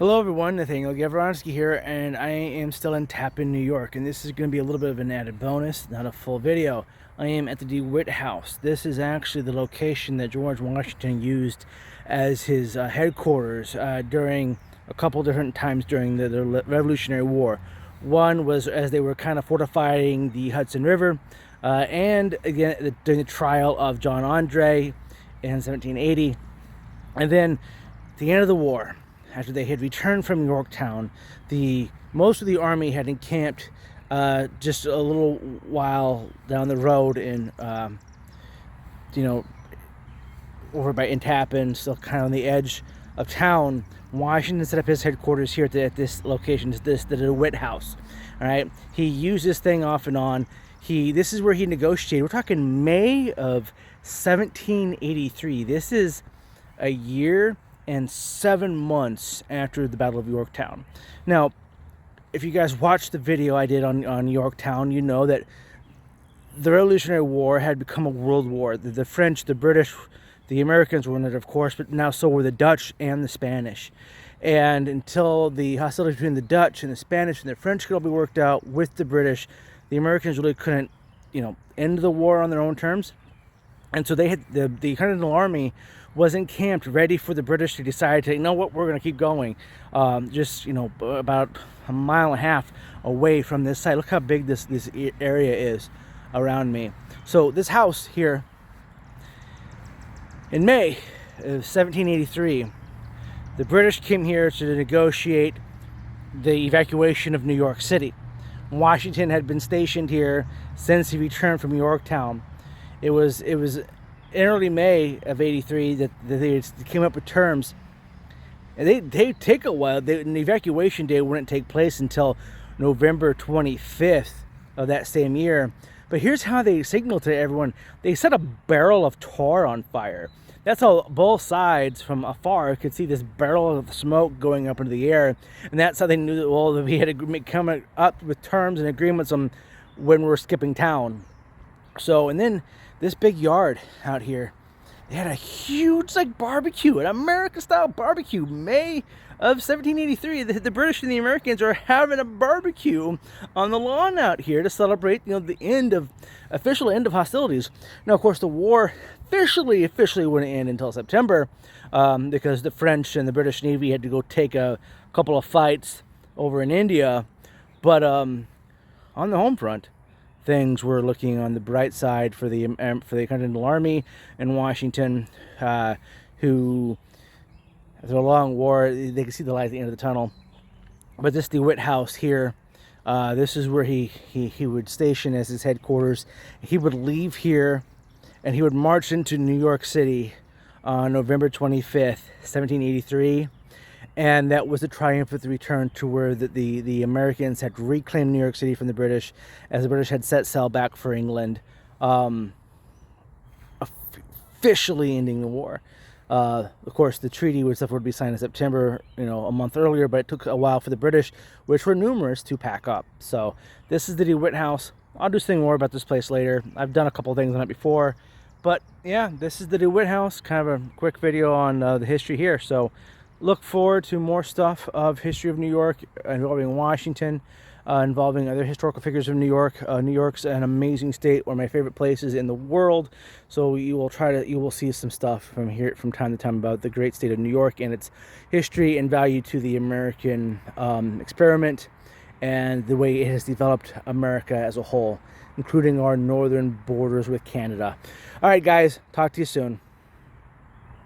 Hello everyone, Nathaniel Gavronski here, and I am still in Tappan, New York, and this is going to be a little bit of an added bonus, not a full video. I am at the DeWitt House. This is actually the location that George Washington used as his headquarters during a couple different times during the Revolutionary War. One was as they were kind of fortifying the Hudson River, and again during the trial of John Andre in 1780, and then at the end of the war, after they had returned from Yorktown, most of the army had encamped just a little while down the road in, over in Tappan, still kind of on the edge of town. Washington set up his headquarters here at this location, the DeWitt House. All right, he used this thing off and on. This is where he negotiated. We're talking May of 1783. This is a year and 7 months after the Battle of Yorktown. Now, if you guys watched the video I did on Yorktown, you know that the Revolutionary War had become a world war. The French, the British, the Americans were in it, of course, but now so were the Dutch and the Spanish. And until the hostility between the Dutch and the Spanish and the French could all be worked out with the British, the Americans really couldn't, end the war on their own terms. And so they had the Continental Army was encamped, ready for the British to decide to, we're going to keep going. About a mile and a half away from this site. Look how big this area is around me. So this house here, in May of 1783, the British came here to negotiate the evacuation of New York City. Washington had been stationed here since he returned from Yorktown. It was in early May of 83 that they came up with terms. And they take a while. An evacuation day wouldn't take place until November 25th of that same year. But here's how they signaled to everyone. They set a barrel of tar on fire. That's how both sides from afar could see this barrel of smoke going up into the air. And that's how they knew that, we had to come up with terms and agreements on when we're skipping town. So, and then this big yard out here, they had a huge barbecue, an American-style barbecue. May of 1783, the British and the Americans are having a barbecue on the lawn out here to celebrate, the official end of hostilities. Now, of course, the war officially wouldn't end until September, because the French and the British Navy had to go take a couple of fights over in India. But on the home front, things were looking on the bright side for the Continental Army in Washington, who, after a long war, they could see the light at the end of the tunnel. But this DeWitt House here, this is where he would station as his headquarters. He would leave here, and he would march into New York City on November 25th, 1783. And that was the triumphant return to where the Americans had reclaimed New York City from the British, as the British had set sail back for England, officially ending the war. Of course, the treaty would be signed in September, a month earlier, but it took a while for the British, which were numerous, to pack up. So this is the DeWitt House. I'll do something more about this place later. I've done a couple things on it before. But yeah, this is the DeWitt House. Kind of a quick video on the history here. So look forward to more stuff of history of New York involving Washington, involving other historical figures of New York. New York's an amazing state, one of my favorite places in the world. So you will see some stuff from here from time to time about the great state of New York and its history and value to the American experiment, and the way it has developed America as a whole, including our northern borders with Canada. All right, guys, talk to you soon.